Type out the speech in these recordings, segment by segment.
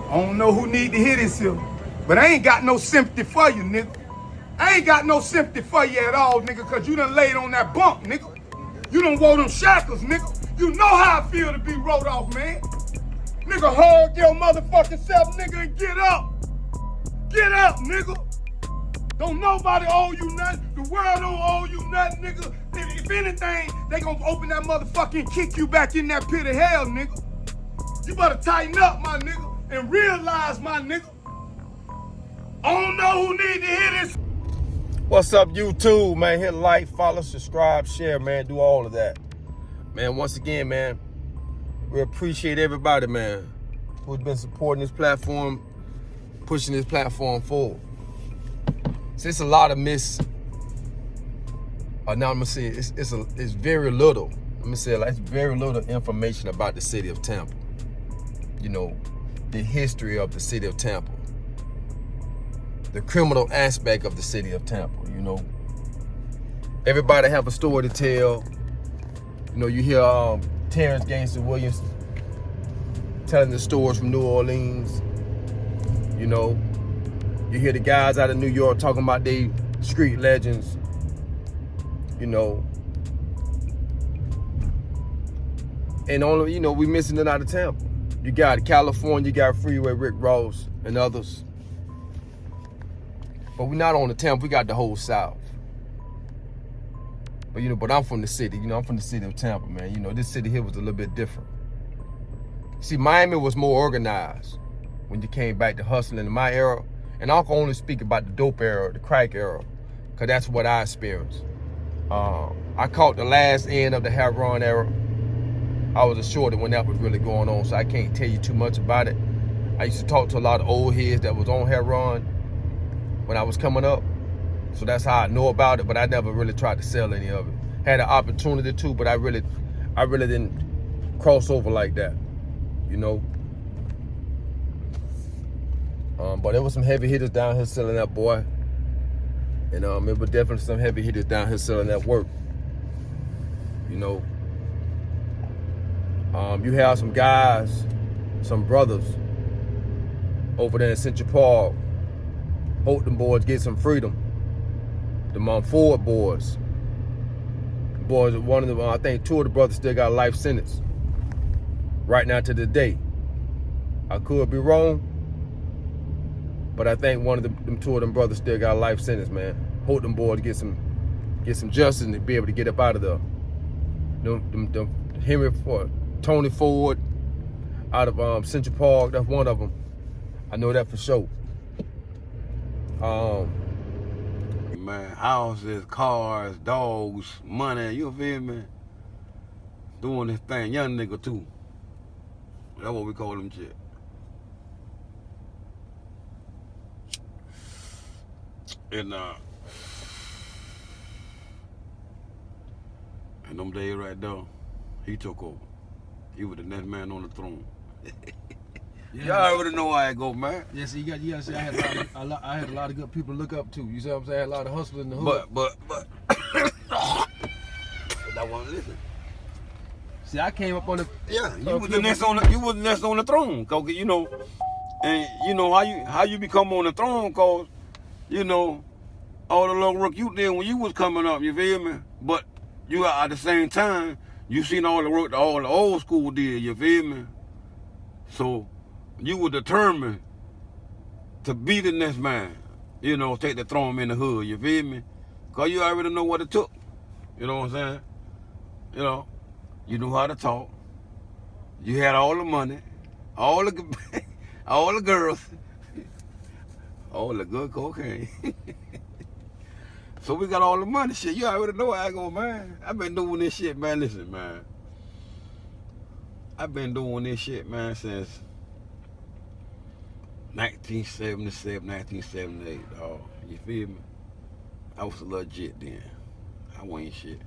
I don't know who need to hear this here, but I ain't got no sympathy for you, nigga. I ain't got no sympathy for you at all, nigga, cause you done laid on that bump, nigga. You done wore them shackles, nigga. You know how I feel to be wrote off, man. Nigga, hug your motherfucking self, nigga, and get up. Get up, nigga. Don't nobody owe you nothing. The world don't owe you nothing, nigga. If anything, they gonna open that motherfucker and kick you back in that pit of hell, nigga. You better tighten up, my nigga, and realize, my nigga. I don't know who need to hear this. What's up, YouTube, man? Hit like, follow, subscribe, share, man. Do all of that. Man, once again, man, we appreciate everybody, man, who's been supporting this platform, pushing this platform forward. So it's a lot of it's very little. Let me say it, it's very little information about the city of Tampa. You know, the history of the city of Tampa. The criminal aspect of the city of Tampa, you know. Everybody have a story to tell. You know, you hear Terrence Gangster Williams telling the stories from New Orleans. You know, you hear the guys out of New York talking about their street legends. You know. And only, you know, we missing it out of Tampa. You got California, you got Freeway Rick Ross and others. But we're not on the Tampa, we got the whole South. But you know, but I'm from the city, you know, I'm from the city of Tampa, man. You know, this city here was a little bit different. See, Miami was more organized when you came back to hustling in my era. And I can only speak about the dope era, the crack era, because that's what I experienced. I caught the last end of the heroin era. I was a shorty when that was really going on, so I can't tell you too much about it. I used to talk to a lot of old heads that was on heroin when I was coming up. So that's how I know about it, but I never really tried to sell any of it. Had an opportunity to, but I really didn't cross over like that, you know. But there was some heavy hitters down here selling that, boy. And it was definitely some heavy hitters down here selling that work, you know. You have some guys, some brothers over there in Central Park. Hope them boys get some freedom. The Ford boys. One of them, I think two of the brothers still got a life sentence. Right now to the day. I could be wrong, but I think one of them two of them brothers still got a life sentence, man. Hope them boys get some justice and be able to get up out of there. Tony Ford out of Central Park, that's one of them. I know that for sure. Man, houses, cars, dogs, money, you feel me? Doing this thing, young nigga too. That's what we call them shit. And them days right there, he took over. He was the next man on the throne. Yeah. Y'all already know how it go, man. Yeah, see, you gotta see, I had a lot of good people to look up to. You see what I'm saying? I had a lot of hustlers in the hood. But I wasn't listening. See, I came up on the you was the next on the throne, cause you know, and you know how you become on the throne, cause you know all the little work you did when you was coming up. You feel me? But you at the same time you seen all the work that all the old school did. You feel me? So you were determined to be the next man, you know, take the throne in the hood, you feel me? Because you already know what it took, you know what I'm saying? You know, you knew how to talk, you had all the money, all the girls, all the good cocaine. So we got all the money, shit, you already know how I go, man. I've been doing this shit, man, listen, man. I've been doing this shit, man, since 1977, 1978, dog. You feel me? I was a legit then. I wasn't shit.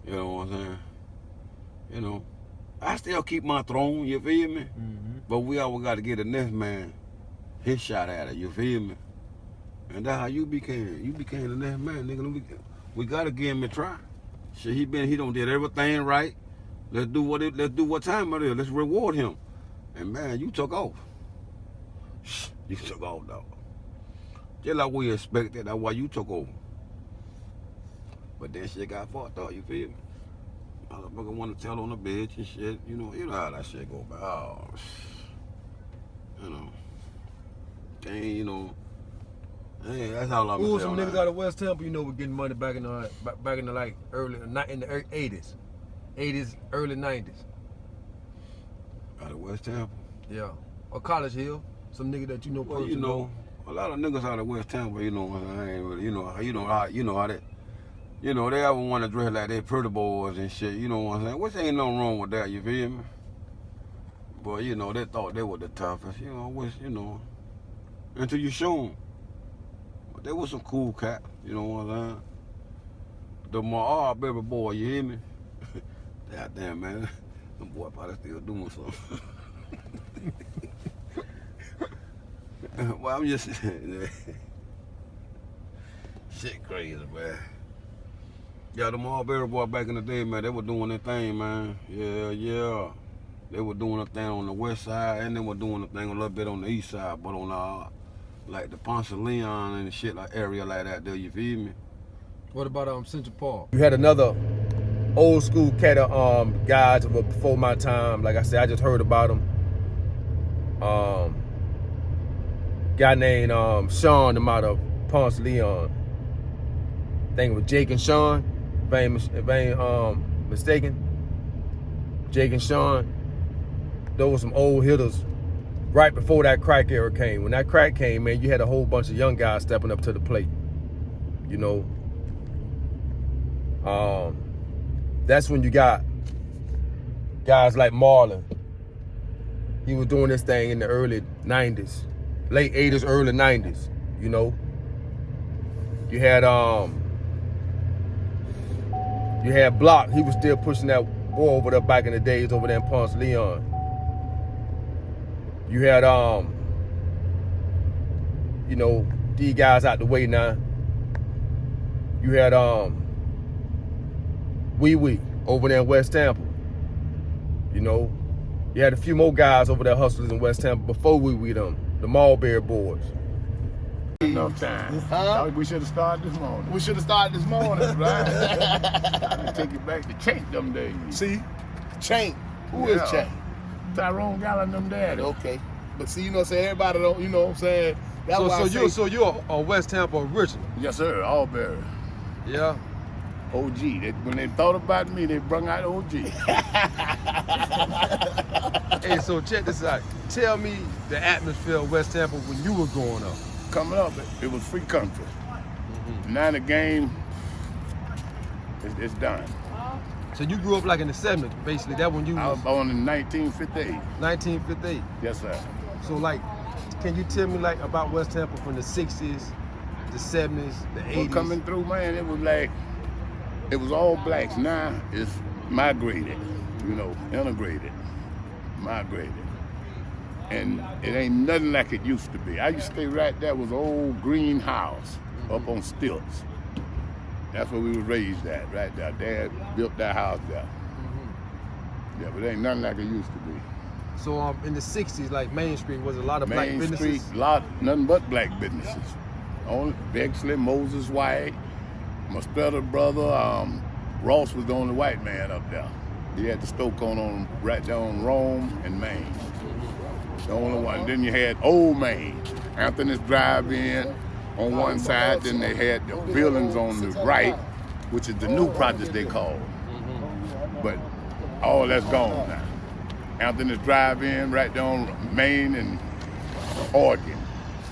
You know what I'm saying? You know, I still keep my throne, you feel me? Mm-hmm. But we always got to get the next man his shot at it, you feel me? And that's how you became. You became the next man, nigga. We got to give him a try. Shit, he done did everything right. Let's do what time it is. Let's reward him. And man, you took off. You took off, dog. Just like we expected, that's why you took over. But that shit got fucked up, you feel me? Motherfucker want to tell on the bitch and shit. You know how that shit go back. Oh, you know. Ain't, you know. Hey, that's all I'm saying. Some niggas out of West Tampa, you know, were getting money back in the like early in the 80s, early 90s. Out of West Tampa. Yeah, or College Hill. Some nigga that you know personally. You know, a lot of niggas out of West Tampa. You know, I ain't really. You know how that. You know, they ever want to dress like they pretty boys and shit. You know what I'm saying? Which ain't nothing wrong with that. You feel me? But you know, they thought they were the toughest. You know, which until you show them. But they was some cool cat. You know what I'm saying? The my baby boy, you hear me? God damn, man. Them boy probably still doing something. Well, I'm just shit crazy, man. Yeah, them Marbury boy back in the day, man, they were doing their thing, man. Yeah. They were doing a thing on the west side, and they were doing a thing a little bit on the east side, but on like the Ponce de Leon and shit, like area like that there, you feel me? What about Central Park? You had another old school cat guys before my time. Like I said, I just heard about him. Guy named Sean, them out of Ponce de Leon. I think it was Jake and Sean, if I ain't mistaken. Jake and Sean, those were some old hitters right before that crack era came. When that crack came, man, you had a whole bunch of young guys stepping up to the plate. You know, that's when you got guys like Marlon. He was doing this thing in the early 90s, late 80s, early 90s, you know. You had Block. He was still pushing that boy over there back in the days over there in Ponce de Leon. You had, you know, these guys out the way now. You had Wee Wee over there in West Tampa. You know, you had a few more guys over there hustlers in West Tampa before Wee Wee them, the Marbury boys. Enough time. Huh? We should have started this morning. We should have started this morning, right? I can take it back to Chank them days. See? Chank. Who is Chank? Tyrone Gallen them daddy. Okay. But see, you know what I'm saying? Everybody don't, you know what I'm saying? That's so you're a West Tampa original? Yes, sir. Allberry. Yeah. OG. When they thought about me, they brung out OG. Hey, so check this out. Tell me the atmosphere of West Tampa when you were growing up. Coming up, it was free country. Now the game, it's done. So you grew up like in the 70s, basically. That when you I was born in 1958. 1958. Yes, sir. So like, can you tell me like about West Tampa from the 60s, the 70s, the 80s? Well, coming through, man, it was like, it was all blacks. Now it's migrated, you know, integrated, migrated. And it ain't nothing like it used to be. I used to stay right there was an old green house up on stilts. That's where we was raised at, right there. Dad built that house there. Yeah, but it ain't nothing like it used to be. So in the 60s, like Main Street, was a lot of black businesses? Main Street, nothing but black businesses. Only Bexley, Moses White, my brother, Ross was the only white man up there. He had the Stoke on right there on Rome and Main. The only one. Then you had Old Main, Anthony's Drive-In on one side. Then they had the buildings on the right, which is the new project they call. But all that's gone now. Anthony's Drive-In right there on Main and Oregon.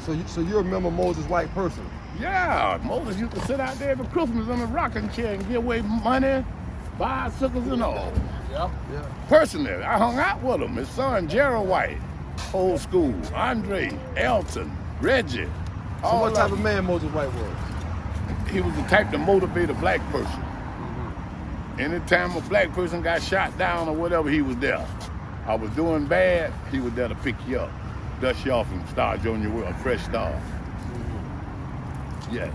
So you remember Moses White personally? Yeah, Moses used to sit out there for Christmas on a rocking chair and give away money, bicycles and all. Yeah. Personally, I hung out with him. His son, Gerald White. Old school, Andre, Elton, Reggie. So what type of man Moses White was? He was the type to motivate a black person. Anytime a black person got shot down or whatever, he was there. I was doing bad, he was there to pick you up, dust you off and start you on your way, a fresh start. Yes.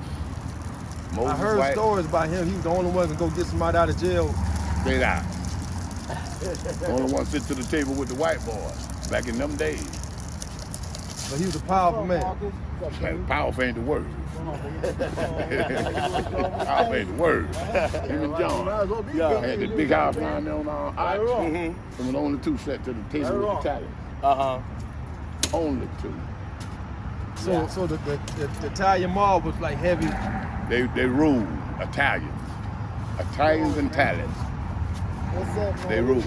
Moses I heard White, stories about him. He was the only one to go get somebody out of jail. straight out. The only one sit to the table with the white boys back in them days. But he was a powerful man. Powerful ain't the word. Powerful ain't the word. Him and John had the big house down there on our arch. There was only two set to the table with Italians. Only two. So the Italian mob was like heavy. They ruled Italians. Italians and Italians. They ruled.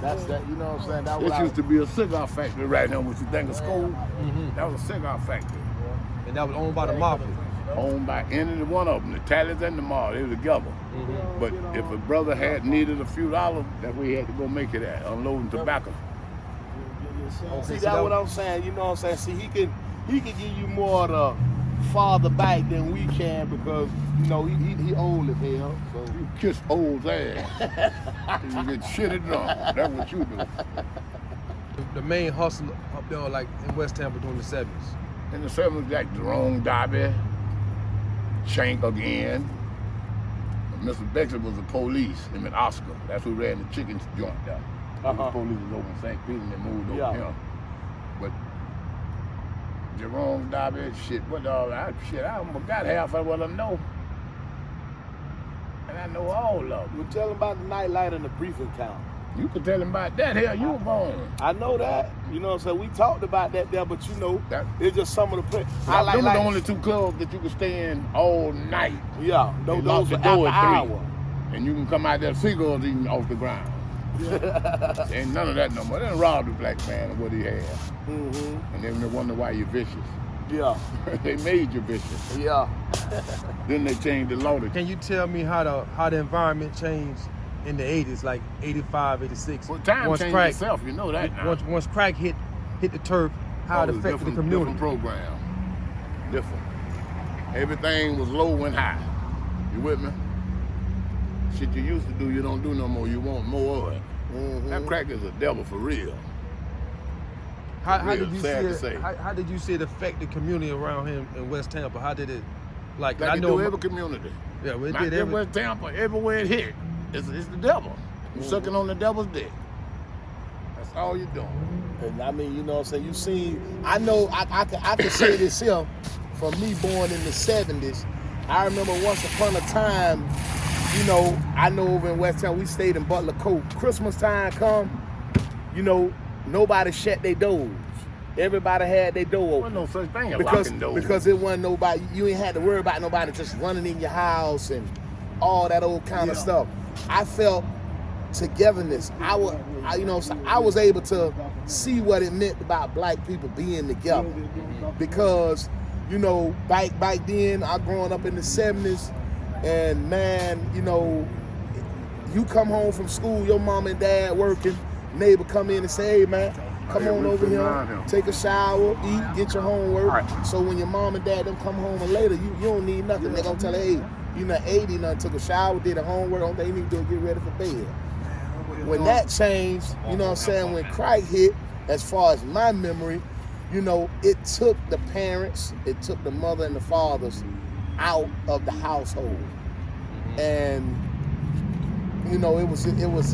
That's that, you know what I'm saying? That This used to be a cigar factory right now, what you think of school. That was a cigar factory. And that was owned by the mafia. Owned by any one of them, the Italians and the mob, they were together. But if a brother had needed a few dollars, that's where he had to go make it at, unloading tobacco. See, that's what I'm saying, you know what I'm saying? See, he can give you more of the farther back than we can because, you know, he old as hell. So You kiss old ass. You get shitted drunk. That's what you do. The main hustle up there, like in West Tampa during the 70s. In the 70s, like Jerome Darby, Shank again. Mr. Bexley was the police, him and Oscar. That's who ran the chicken joint there. The police was over in St. Peter and they moved over him. But Jerome Darby, shit, I almost got half of what I know. And I know all of them. you tell him about the nightlight and the briefing count. You could tell him about that. Hell, you were born. I know that. You know what I'm saying? We talked about that there, but you know, it's just some of the places. Them were the only two clubs that you could stay in all night. Yeah, They those locked were the door after at 3. hour. And you can come out there seagulls eating off the ground. Ain't none of that no more. They done robbed the black man of what he had. And then they wonder why you're vicious. Yeah. They made you vicious. Yeah. Then they changed the law. Can you tell me how the environment changed in the 80s, like 85, 86? Well, time once changed crack, itself, you know that now. Once crack hit the turf, how it affected the community. Different program. Different. Everything was low and high. You with me? Shit you used to do, you don't do no more. You want more of it. That crack is a devil for real. How Real, did you sad see to it? say. How did you see it affect the community around him in West Tampa? How did it, like Like I it know do every community. Yeah, well, it Not did just every. West Tampa, everywhere it hit, it's the devil. You sucking on the devil's dick. That's all you doing. And I mean, you know what I'm saying? You seen, I know, I can say this here, from me born in the 70s, I remember once upon a time, you know, I know over in West Tampa, we stayed in Butler Coat. Christmas time come, you know, nobody shut their doors. Everybody had their door There open. wasn't no such thing as locking doors. Because it wasn't nobody, you ain't had to worry about nobody just running in your house and all that old kind of stuff. I felt togetherness. I was able to see what it meant about black people being together. Because, you know, back then, I growing up in the 70s, and man, you know, you come home from school, your mom and dad working, neighbor come in and say, hey man, come on over here, take a shower, eat, get your homework. So when your mom and dad them come home and later, you don't need nothing. They're gonna tell her, hey, you not 80, nothing, took a shower, did a homework, all they need to do is get ready for bed. When that changed, you know what I'm saying, when crack hit, as far as my memory, you know, it took the parents, it took the mother and the fathers out of the household. And you know, it was a And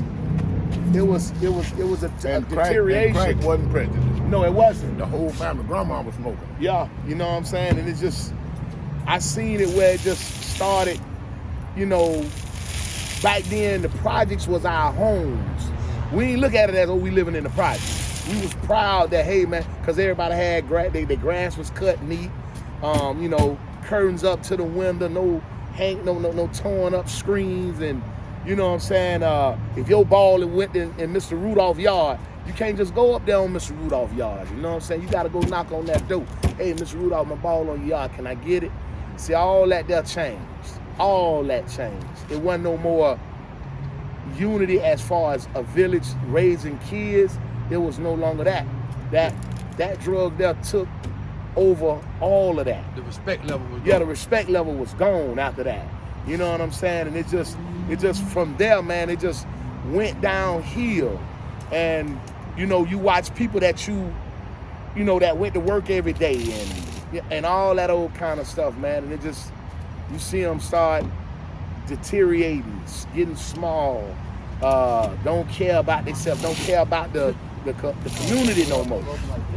deterioration. crack wasn't prejudiced. No, it wasn't. The whole family, grandma was smoking. Yeah, you know what I'm saying? And it's just, I seen it where it just started, you know, back then the projects was our homes. We didn't look at it as, oh, we living in the projects. We was proud that, hey man, because everybody had, the grass was cut neat, you know, curtains up to the window, no torn up screens, and you know what I'm saying, if your ball went in Mr. Rudolph's yard, you can't just go up there on Mr. Rudolph's yard, you know what I'm saying? You gotta go knock on that door. Hey, Mr. Rudolph, my ball on your yard, can I get it? See, all that there changed. All that changed. It wasn't no more unity as far as a village raising kids. It was no longer that. That drug there took over all of that. The respect level was the respect level was gone after that. You know what I'm saying? And it just from there, man, it just went downhill. And you know, you watch people that you know, that went to work every day and all that old kind of stuff, man. And it just, you see them start deteriorating, getting small, don't care about themselves, don't care about the the community no more.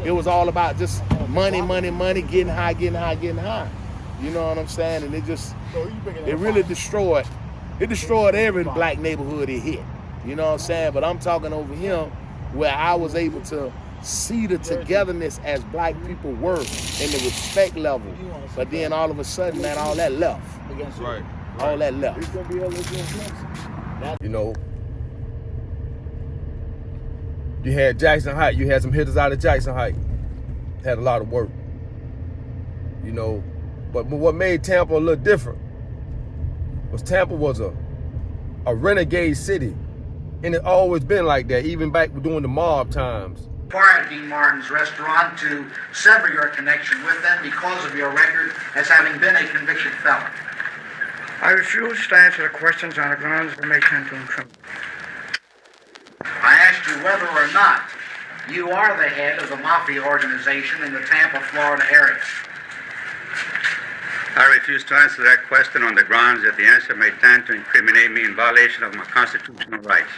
It was all about just money, getting high. You know what I'm saying? And it really destroyed every black neighborhood it hit. You know what I'm saying? But I'm talking over him where I was able to see the togetherness as black people were and the respect level. But then all of a sudden, man, all that left. Right. All that left. You know, you had Jackson Heights. You had some hitters out of Jackson Heights. Had a lot of work. You know, but what made Tampa a little different was Tampa was a renegade city. And it always been like that, even back during the mob times. Required Dean Martin's restaurant to sever your connection with them because of your record as having been a convicted felon. I refuse to answer the questions on the grounds of may tend to incriminate. I asked you whether or not you are the head of the mafia organization in the Tampa, Florida area. I refuse to answer that question on the grounds that the answer may tend to incriminate me in violation of my constitutional rights.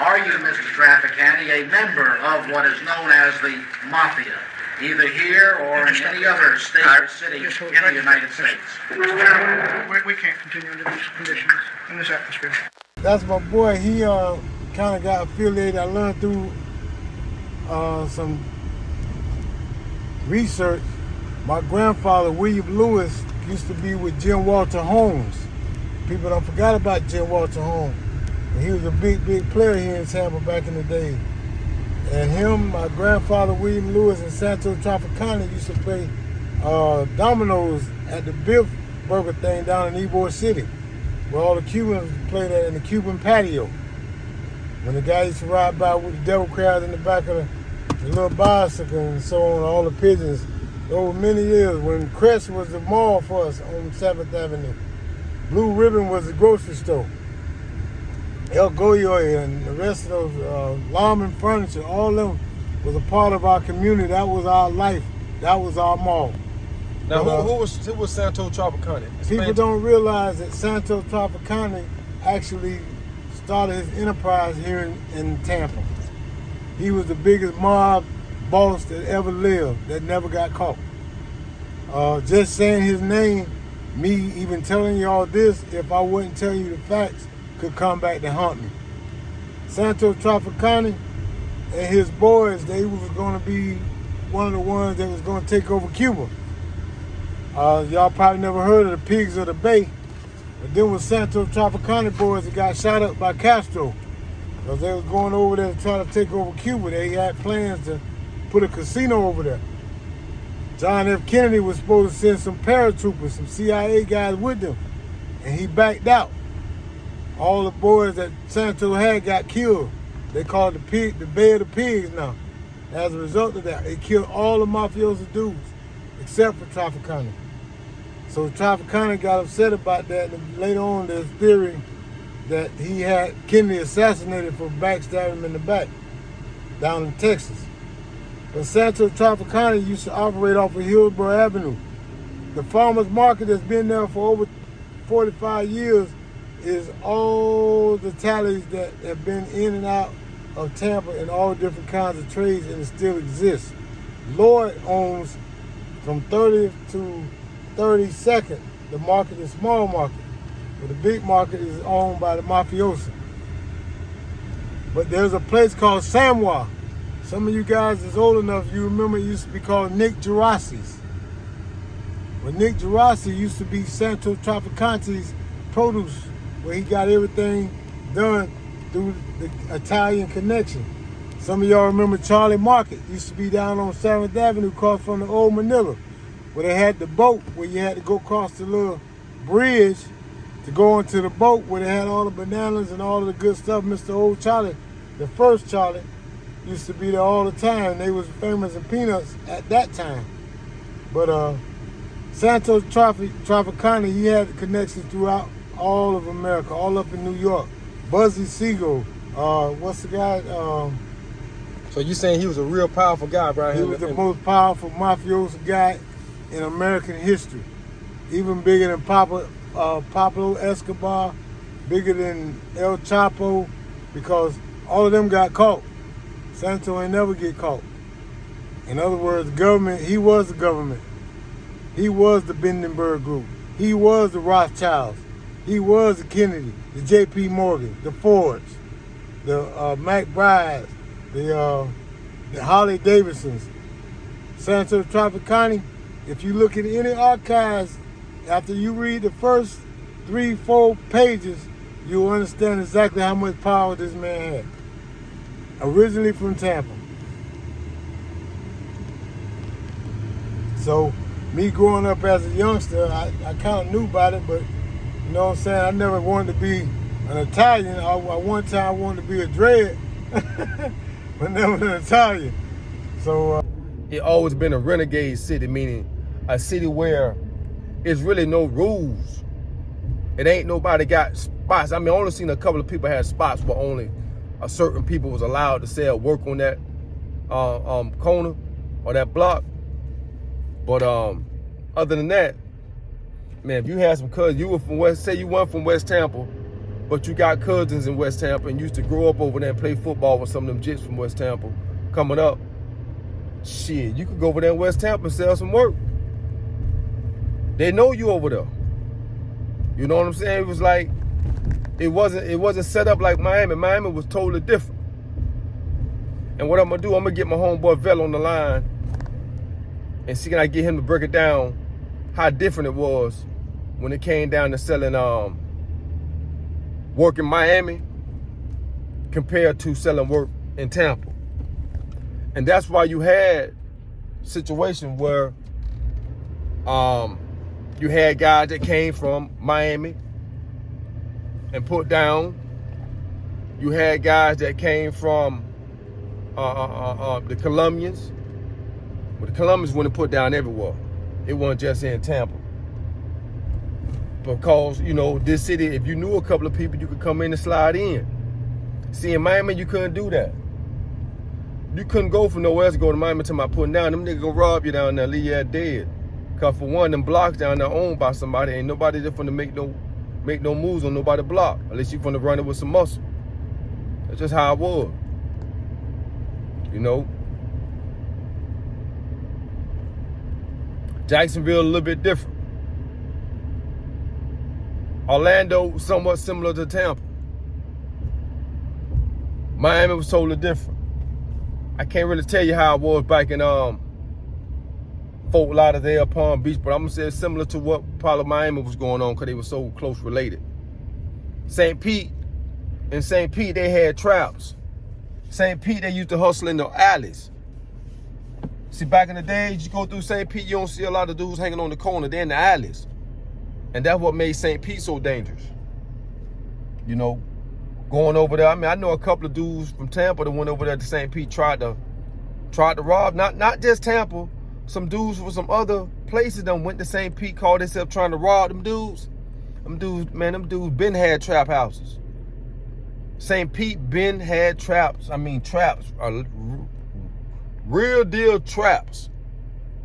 Are you, Mr. Trafficante, a member of what is known as the mafia, either here or in any other state or city in the United States? We can't continue under these conditions, in this atmosphere. That's my boy. He kind of got affiliated. I learned through some research. My grandfather, William Lewis, used to be with Jim Walter Holmes. People don't forget about Jim Walter Holmes. And he was a big player here in Tampa back in the day. And him, my grandfather, William Lewis, and Santo Trafficante used to play dominoes at the Biff Burger thing down in Ybor City, where all the Cubans played at in the Cuban patio. When the guy used to ride by with the devil crowds in the back of the little bicycle and so on, all the pigeons. Over many years, when Crest was the mall for us on 7th Avenue, Blue Ribbon was the grocery store. El Goyo and the rest of those Lawman Furniture, all of them was a part of our community. That was our life. That was our mall. Now, who was Santo Trafficante? People don't realize that Santo Trafficante actually started his enterprise here in Tampa. He was the biggest mob boss that ever lived, that never got caught. Just saying his name, me even telling y'all this, if I wouldn't tell you the facts, could come back to haunt me. Santo Trafficante and his boys, they was going to be one of the ones that was going to take over Cuba. Y'all probably never heard of the Pigs of the Bay, but then was Santo Trafficante boys that got shot up by Castro, because they was going over there to try to take over Cuba. They had plans to put a casino over there. John F. Kennedy was supposed to send some paratroopers, some CIA guys with them, and he backed out. All the boys that Santo had got killed. They called the Bay of the Pigs now. As a result of that, they killed all the mafioso dudes, except for Trafficante. So Trafficante got upset about that, and later on there's theory that he had Kennedy assassinated for backstabbing him in the back, down in Texas. But Santo Trafficante used to operate off of Hillsborough Avenue. The farmer's market that's been there for over 45 years is all the tallies that have been in and out of Tampa in all different kinds of trades, and it still exists. Lloyd owns from 30th to 32nd. The market is small market, but the big market is owned by the mafiosi. But there's a place called Samoa. Some of you guys is old enough, you remember it used to be called Nick Geraci's. Well, Nick Geraci used to be Santo Trafficante's produce, where he got everything done through the Italian connection. Some of y'all remember Charlie Market. Used to be down on 7th Avenue across from the old Manila, where they had the boat where you had to go across the little bridge to go into the boat where they had all the bananas and all of the good stuff. Mr. Old Charlie, the first Charlie, used to be there all the time. They was famous in peanuts at that time. But Santo Trafficante, he had connections throughout all of America, all up in New York. Buzzy Siegel, what's the guy? So you saying he was a real powerful guy, right? He was the most powerful mafioso guy in American history. Even bigger than Pablo Escobar, bigger than El Chapo, because all of them got caught. Santo ain't never get caught. In other words, government, he was the government. He was the Bindenberg Group. He was the Rothschilds. He was the Kennedy, the J.P. Morgan, the Fords, the McBrides, the Harley Davidsons. Santo Trafficante, if you look at any archives, after you read the first 3-4 pages, you'll understand exactly how much power this man had. Originally from Tampa. So, me growing up as a youngster, I kind of knew about it, but you know what I'm saying? I never wanted to be an Italian. One time I wanted to be a dread, but never an Italian. So, it always been a renegade city, meaning a city where it's really no rules. It ain't nobody got spots. I mean, I only seen a couple of people had spots where only a certain people was allowed to sell work on that corner or that block. But other than that, man, if you had some cousins, you were from say you weren't from West Tampa, but you got cousins in West Tampa and used to grow up over there and play football with some of them jits from West Tampa coming up, shit, you could go over there in West Tampa and sell some work. They know you over there. You know what I'm saying? It was like, it wasn't set up like Miami. Miami was totally different. And what I'm gonna do, I'm gonna get my homeboy Vel on the line and see can I get him to break it down how different it was when it came down to selling work in Miami compared to selling work in Tampa. And that's why you had situations where you had guys that came from Miami and put down. You had guys that came from the Colombians. But the Colombians wouldn't put down everywhere. It wasn't just in Tampa. Because, you know, this city, if you knew a couple of people, you could come in and slide in. See, in Miami, you couldn't do that. You couldn't go from nowhere else to go to Miami until my putting down. Them niggas gonna rob you down there, leave you dead. Cause for one, them blocks down there owned by somebody. Ain't nobody just finna make no moves on nobody's block. Unless you finna run it with some muscle. That's just how it was. You know? Jacksonville a little bit different. Orlando somewhat similar to Tampa. Miami was totally different. I can't really tell you how it was back in Fort Lauderdale, Palm Beach, but I'm gonna say it's similar to what probably Miami was going on because they were so close related. St. Pete, in St. Pete they had traps. St. Pete they used to hustle in the alleys. See, back in the days, you go through St. Pete, you don't see a lot of dudes hanging on the corner. They're in the alleys. And that's what made St. Pete so dangerous. You know, going over there. I mean, I know a couple of dudes from Tampa that went over there to St. Pete, tried to rob, not just Tampa. Some dudes from some other places that went to St. Pete, called themselves trying to rob them dudes. Them dudes been had trap houses. St. Pete been had traps. I mean, traps are real deal traps.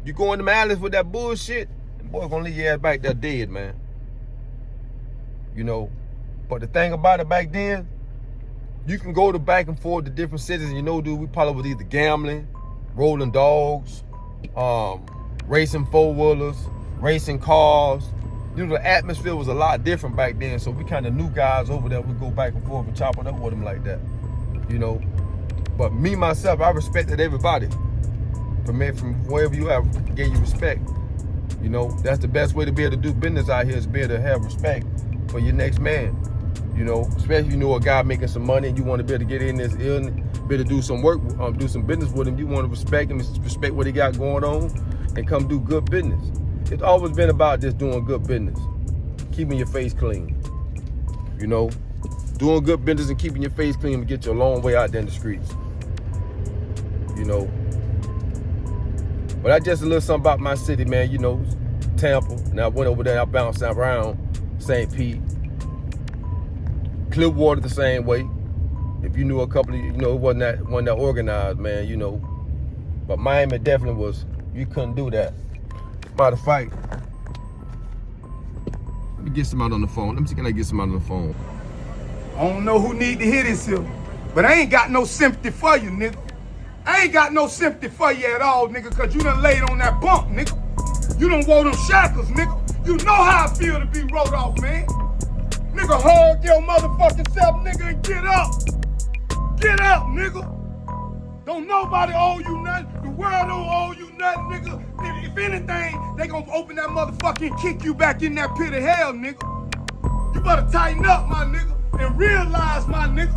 You go in the alleys with that bullshit, the boy gonna leave your ass back there dead, man. You know, but the thing about it back then, you can go to back and forth to different cities, and you know, dude, we probably was either gambling, rolling dogs, racing four-wheelers, racing cars. You know, the atmosphere was a lot different back then, so we kind of knew guys over there would go back and forth and chop it up with them like that, you know. But me, myself, I respected everybody. From wherever you have, gave you respect. You know, that's the best way to be able to do business out here is be able to have respect for your next man. You know, especially if you know a guy making some money and you want to be able to get in this ill, be able to do some work, do some business with him. You want to respect him, respect what he got going on, and come do good business. It's always been about just doing good business, keeping your face clean. You know, doing good business and keeping your face clean will get you a long way out there in the streets. You know, but that's just a little something about my city, man. You know, Tampa. And I went over there, I bounced around St. Pete. Clearwater the same way. If you knew a couple of, you know, it wasn't that organized, man, you know. But Miami definitely was, you couldn't do that. Matter of fact, let me get somebody on the phone. Let me see, can I get somebody on the phone? I don't know who need to hear this here, but I ain't got no sympathy for you, nigga. I ain't got no sympathy for you at all, nigga, cause you done laid on that bump, nigga. You done wore them shackles, nigga. You know how I feel to be wrote off, man. Nigga, hug your motherfucking self, nigga, and get up. Get up, nigga. Don't nobody owe you nothing. The world don't owe you nothing, nigga. If anything, they gonna open that motherfucker and kick you back in that pit of hell, nigga. You better tighten up, my nigga, and realize, my nigga.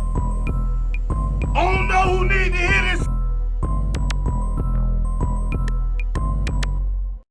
I don't know who need to hear this